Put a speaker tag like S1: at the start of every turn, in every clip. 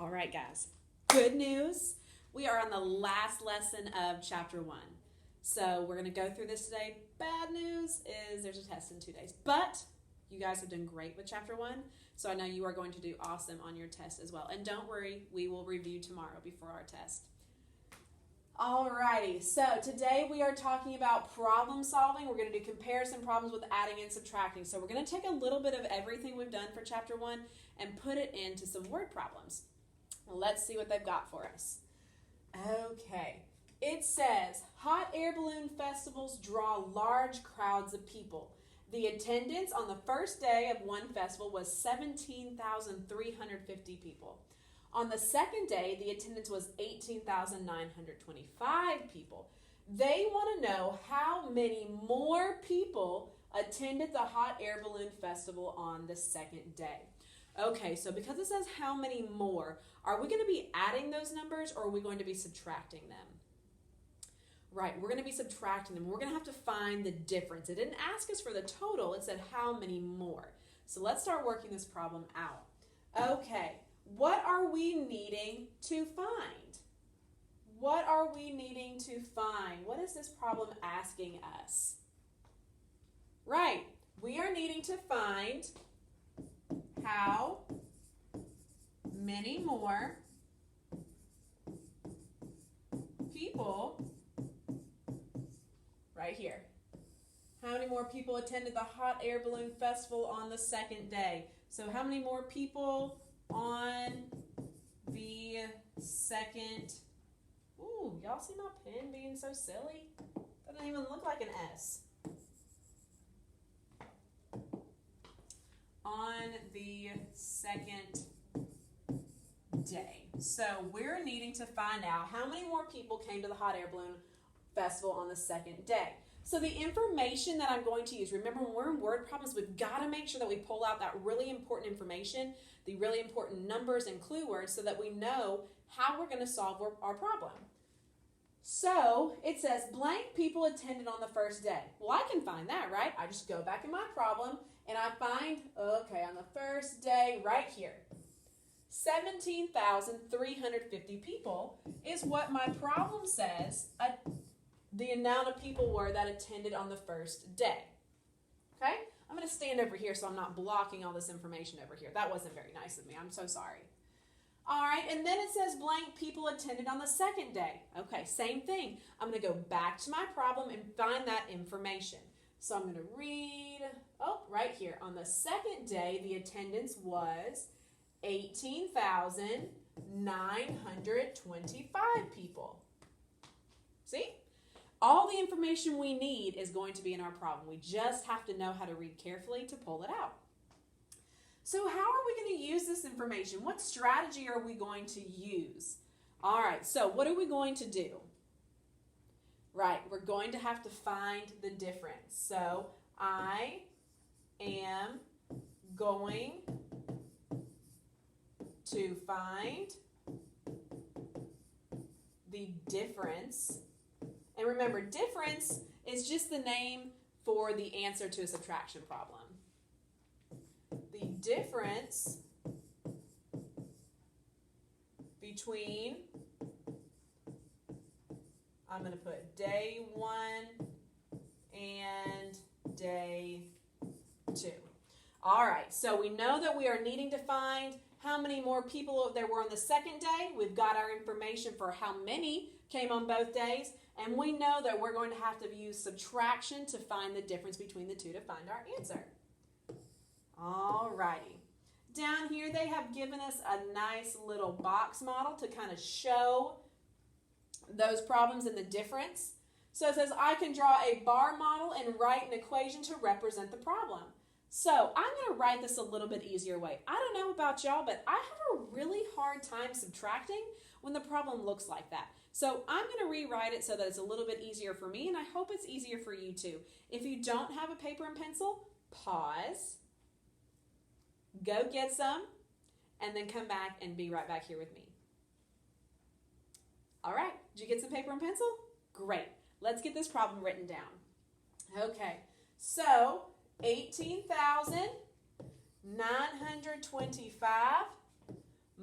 S1: All right, guys. Good news. We are on the last lesson of chapter 1. So we're going to go through this today. Bad news is there's a test in 2 days. But you guys have done great with chapter 1. So I know you are going to do awesome on your test as well. And don't worry, we will review tomorrow before our test. Alrighty, so today we are talking about problem solving. We're going to do comparison problems with adding and subtracting. So we're going to take a little bit of everything we've done for chapter 1 and put it into some word problems. Let's see what they've got for us. Okay, it says, hot air balloon festivals draw large crowds of people. The attendance on the first day of one festival was 17,350 people. On the second day, the attendance was 18,925 people. They want to know how many more people attended the hot air balloon festival on the second day. Okay, so because it says how many more, are we going to be adding those numbers or are we going to be subtracting them? Right, we're going to be subtracting them. We're going to have to find the difference. It didn't ask us for the total, it said how many more. So let's start working this problem out. Okay. What are we needing to find? What are we needing to find? What is this problem asking us? Right, we are needing to find how many more people, right here, how many more people attended the hot air balloon festival on the second day? So how many more people on the second, ooh, y'all see my pen being so silly? That doesn't even look like an S. On the second day. So we're needing to find out how many more people came to the hot air balloon festival on the second day. So the information that I'm going to use, remember when we're in word problems, we've got to make sure that we pull out that really important information, the really important numbers and clue words so that we know how we're going to solve our problem. So it says blank people attended on the first day. Well, I can find that, right? I just go back in my problem and I find, okay, on the first day right here, 17,350 people is what my problem says the amount of people were that attended on the first day. Okay? I'm going to stand over here so I'm not blocking all this information over here. That wasn't very nice of me. I'm so sorry. All right, and then it says blank people attended on the second day. Okay, same thing. I'm going to go back to my problem and find that information. So I'm going to read, right here. On the second day, the attendance was 18,925 people. See? All the information we need is going to be in our problem. We just have to know how to read carefully to pull it out. So how are we going to use this information? What strategy are we going to use? All right, so what are we going to do? Right, we're going to have to find the difference. So I am going to find the difference. And remember, difference is just the name for the answer to a subtraction problem. The difference between, I'm going to put day 1 and day 2. All right, so we know that we are needing to find how many more people there were on the second day. We've got our information for how many came on both days. And we know that we're going to have to use subtraction to find the difference between the two to find our answer. All righty. Down here they have given us a nice little box model to kind of show those problems and the difference. So it says I can draw a bar model and write an equation to represent the problem. So I'm going to write this a little bit easier way. I don't know about y'all, but I have a really hard time subtracting when the problem looks like that. So I'm going to rewrite it so that it's a little bit easier for me, and I hope it's easier for you too. If you don't have a paper and pencil, pause, go get some, and then come back and be right back here with me. All right, did you get some paper and pencil? Great. Let's get this problem written down. Okay, so 18,925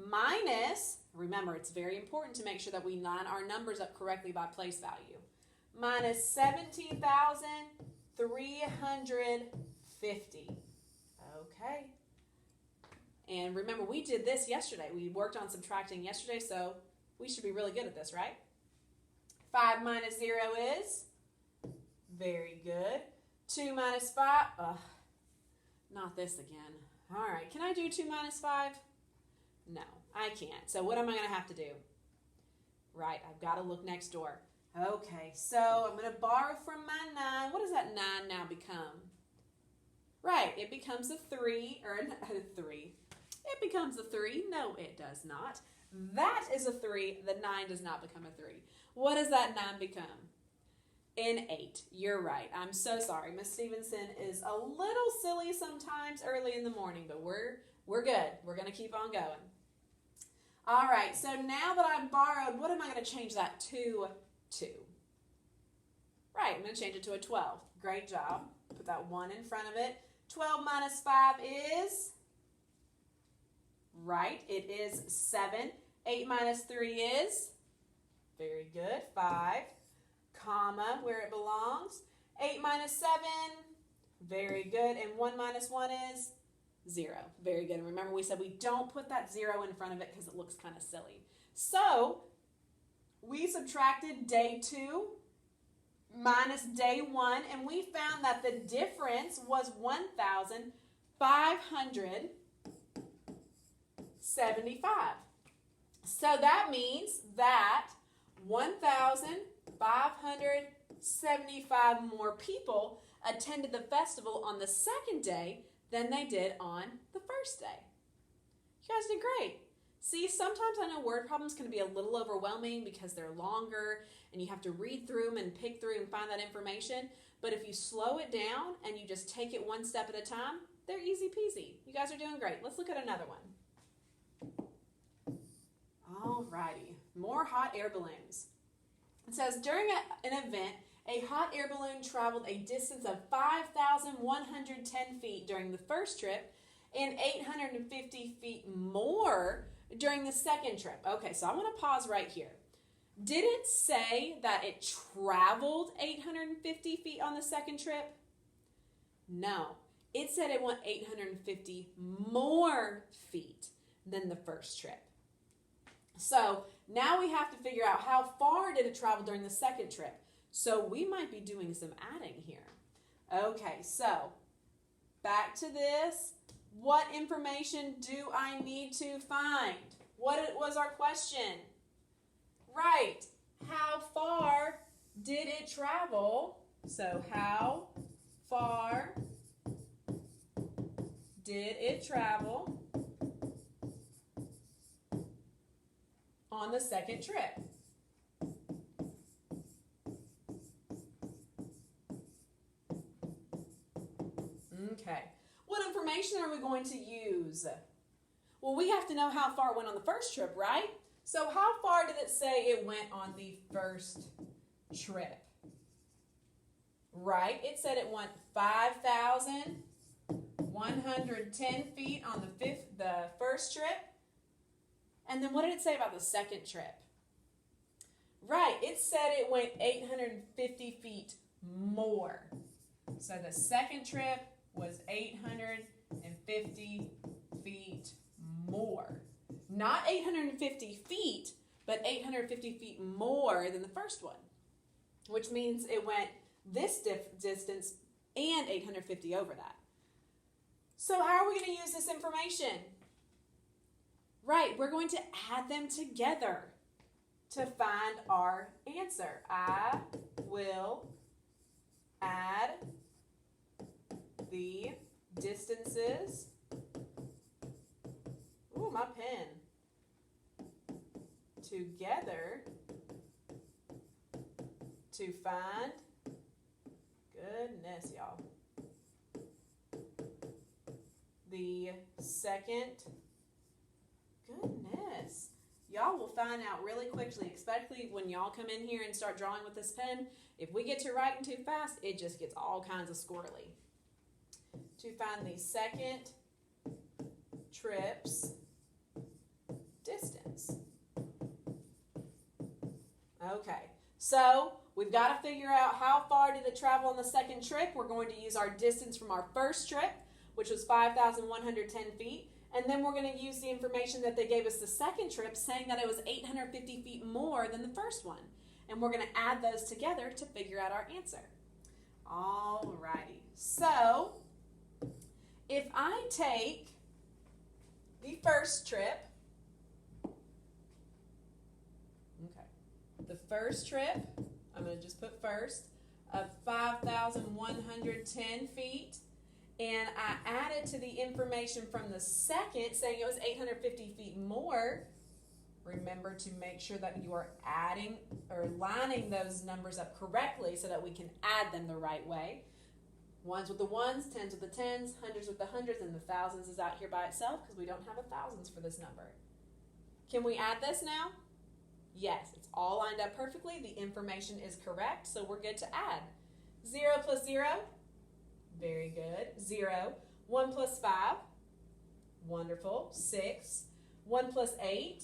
S1: minus, remember it's very important to make sure that we line our numbers up correctly by place value, minus 17,350. Okay. And remember, we did this yesterday. We worked on subtracting yesterday, so we should be really good at this, right? 5 minus 0 is? Very good. 2 minus 5? Ugh, not this again. All right, can I do 2 minus 5? No, I can't. So what am I going to have to do? Right, I've got to look next door. Okay, so I'm going to borrow from my 9. What does that 9 now become? Right, it becomes a 3, or a 3. It becomes a 3. No, it does not. That is a 3. The 9 does not become a 3. What does that 9 become? An 8. You're right. I'm so sorry. Miss Stevenson is a little silly sometimes early in the morning, but we're good. We're going to keep on going. All right, so now that I've borrowed, what am I going to change that to? Right, I'm going to change it to a 12. Great job. Put that 1 in front of it. 12 minus 5 is? Right, it is 7. 8 minus 3 is? Very good, 5. Comma, where it belongs. 8 minus 7, very good. And 1 minus 1 is? 0. Very good. And remember, we said we don't put that 0 in front of it because it looks kind of silly. So, we subtracted day 2 minus day 1, and we found that the difference was 1,575. So that means that 1,575 more people attended the festival on the second day than they did on the first day. You guys did great. See, sometimes I know word problems can be a little overwhelming because they're longer and you have to read through them and pick through and find that information. But if you slow it down and you just take it one step at a time, they're easy peasy. You guys are doing great. Let's look at another one. Alrighty, more hot air balloons. It says, during an event, a hot air balloon traveled a distance of 5,110 feet during the first trip and 850 feet more during the second trip. Okay, so I want to pause right here. Did it say that it traveled 850 feet on the second trip? No, it said it went 850 more feet than the first trip. So now we have to figure out how far did it travel during the second trip. So we might be doing some adding here. Okay, so back to this. What information do I need to find? What was our question? Right, how far did it travel? So how far did it travel on the second trip? Okay, what information are we going to use? Well, we have to know how far it went on the first trip, right? So how far did it say it went on the first trip? Right, it said it went 5,110 feet on the first trip. And then what did it say about the second trip? Right, it said it went 850 feet more. So the second trip was 850 feet more. Not 850 feet, but 850 feet more than the first one, which means it went this distance and 850 over that. So how are we going to use this information? Right, we're going to add them together to find our answer. I will add the distances. Ooh, my pen. Together to find, goodness, y'all, the second. Goodness. Y'all will find out really quickly, especially when y'all come in here and start drawing with this pen. If we get to writing too fast, it just gets all kinds of squirrely. To find the second trip's Okay, so we've got to figure out how far did it travel on the second trip. We're going to use our distance from our first trip, which was 5,110 feet. And then we're going to use the information that they gave us the second trip, saying that it was 850 feet more than the first one. And we're going to add those together to figure out our answer. Alrighty, so if I take the first trip, the first trip, I'm going to just put first, of 5,110 feet, and I added to the information from the second, saying it was 850 feet more. Remember to make sure that you are adding or lining those numbers up correctly so that we can add them the right way. Ones with the ones, tens with the tens, hundreds with the hundreds, and the thousands is out here by itself because we don't have a thousands for this number. Can we add this now? Yes, it's all lined up perfectly. The information is correct, so we're good to add. 0 plus 0, very good, 0. 1 plus 5, wonderful, 6. 1 plus 8,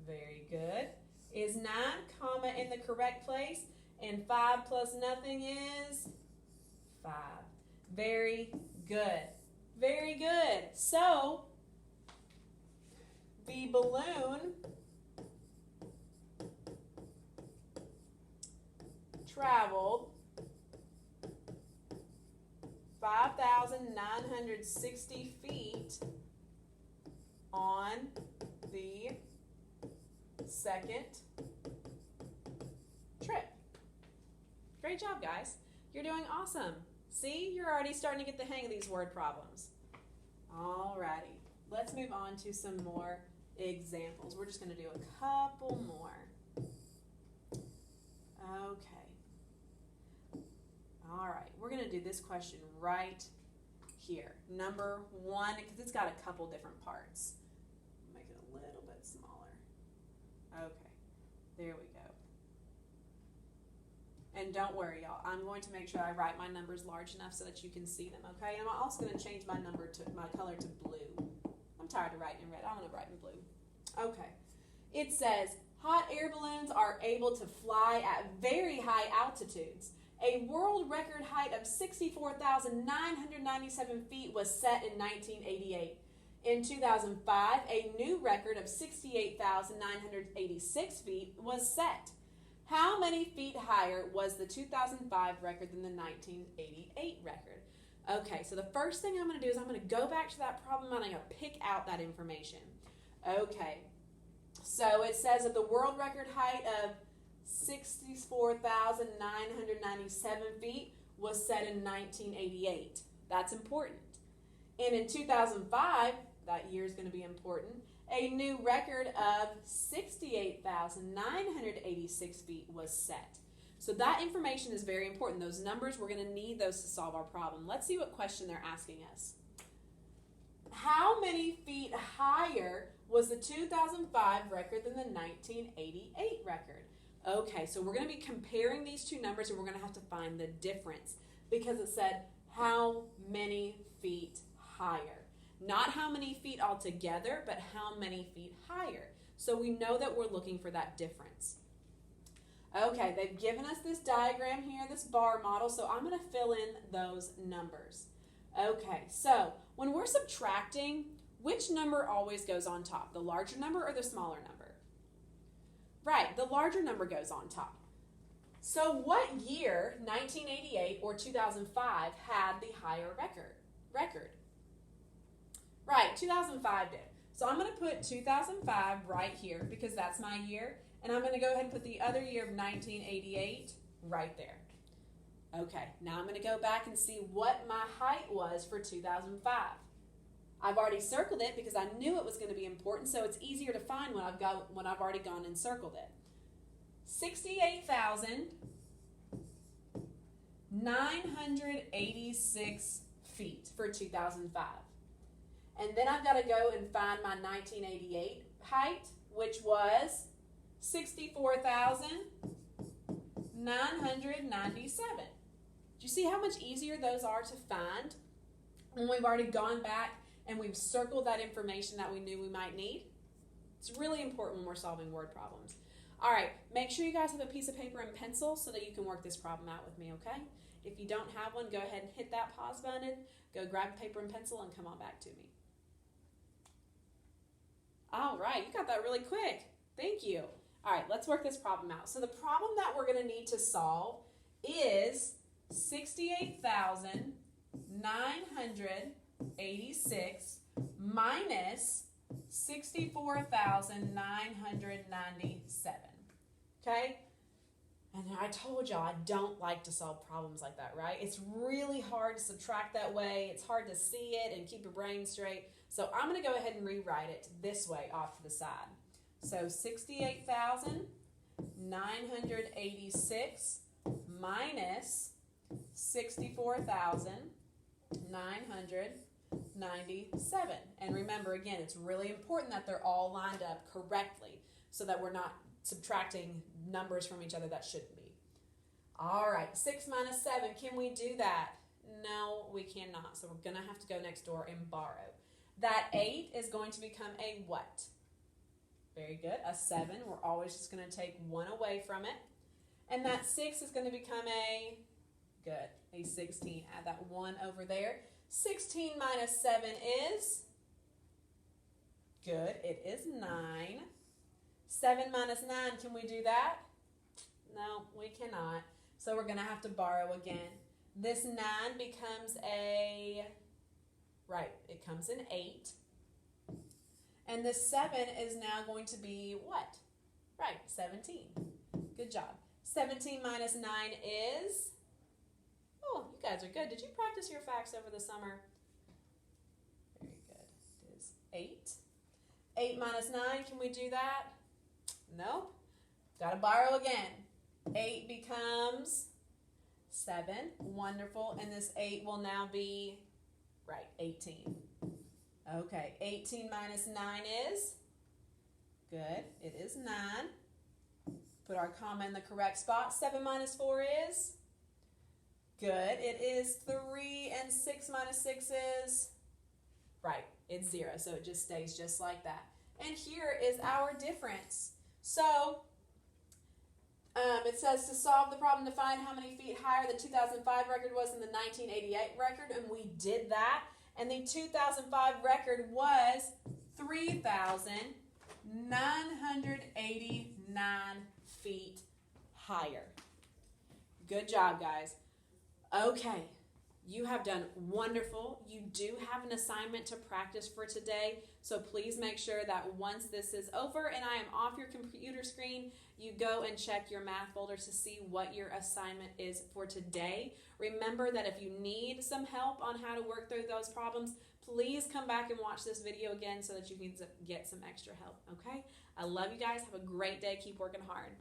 S1: very good, is 9, comma in the correct place, and 5 plus nothing is 5. Very good, very good. So, the balloon traveled 5,960 feet on the second trip. Great job, guys. You're doing awesome. See, you're already starting to get the hang of these word problems. Alrighty, let's move on to some more examples. We're just going to do a couple more. Okay. All right, we're going to do this question right here. Number 1, because it's got a couple different parts. Make it a little bit smaller. Okay, there we go. And don't worry, y'all. I'm going to make sure I write my numbers large enough so that you can see them, okay? And I'm also going to change my color to blue. I'm tired of writing in red. I want to write in blue. Okay. It says, hot air balloons are able to fly at very high altitudes. A world record height of 64,997 feet was set in 1988. In 2005, a new record of 68,986 feet was set. How many feet higher was the 2005 record than the 1988 record? Okay, so the first thing I'm going to do is I'm going to go back to that problem and I'm going to pick out that information. Okay, so it says that the world record height of 64,997 feet was set in 1988. That's important. And in 2005, that year is going to be important, a new record of 68,986 feet was set. So that information is very important. Those numbers, we're going to need those to solve our problem. Let's see what question they're asking us. How many feet higher was the 2005 record than the 1988 record? Okay, so we're going to be comparing these two numbers and we're going to have to find the difference because it said how many feet higher. Not how many feet altogether, but how many feet higher. So we know that we're looking for that difference. Okay, they've given us this diagram here, this bar model, so I'm going to fill in those numbers. Okay, so when we're subtracting, which number always goes on top? The larger number or the smaller number? Right, the larger number goes on top. So what year, 1988 or 2005, had the higher record? Right, 2005 did. So I'm going to put 2005 right here because that's my year. And I'm going to go ahead and put the other year of 1988 right there. Okay, now I'm going to go back and see what my height was for 2005. I've already circled it because I knew it was going to be important, so it's easier to find when I've already gone and circled it. 68,986 feet for 2005. And then I've got to go and find my 1988 height, which was 64,997. Do you see how much easier those are to find when we've already gone back and we've circled that information that we knew we might need? It's really important when we're solving word problems. All right, make sure you guys have a piece of paper and pencil so that you can work this problem out with me, okay? If you don't have one, go ahead and hit that pause button, go grab paper and pencil, and come on back to me. All right, you got that really quick. Thank you. All right, let's work this problem out. So the problem that we're going to need to solve is 68,986 minus 64,997. Okay? And I told y'all I don't like to solve problems like that, right? It's really hard to subtract that way. It's hard to see it and keep your brain straight. So I'm going to go ahead and rewrite it this way off to the side. So 68,986 minus 64,997. And remember, again, it's really important that they're all lined up correctly so that we're not subtracting numbers from each other that shouldn't be. All right, 6 minus 7, can we do that? No, we cannot. So we're going to have to go next door and borrow. That 8 is going to become a what? Very good, a 7. We're always just going to take 1 away from it. And that 6 is going to become a, good, a 16. Add that 1 over there. 16 minus 7 is, good, it is 9. 7 minus 9, can we do that? No, we cannot. So we're going to have to borrow again. This 9 becomes a, right, it comes in 8. And this 7 is now going to be what? Right, 17. Good job. 17 minus 9 is, oh, you guys are good. Did you practice your facts over the summer? Very good. It is 8. 8 minus 9, can we do that? Nope. Got to borrow again. 8 becomes 7. Wonderful. And this 8 will now be, right, 18. Okay, 18 minus 9 is, good, it is 9. Put our comma in the correct spot. 7 minus 4 is, good, it is 3. And 6 minus 6 is, right, it's 0. So it just stays just like that. And here is our difference. So it says to solve the problem to find how many feet higher the 2005 record was than the 1988 record, and we did that. And the 2005 record was 3,989 feet higher. Good job, guys. Okay, you have done wonderful. You do have an assignment to practice for today, so please make sure that once this is over and I am off your computer screen, you go and check your math folder to see what your assignment is for today. Remember that if you need some help on how to work through those problems, please come back and watch this video again so that you can get some extra help, okay? I love you guys. Have a great day. Keep working hard.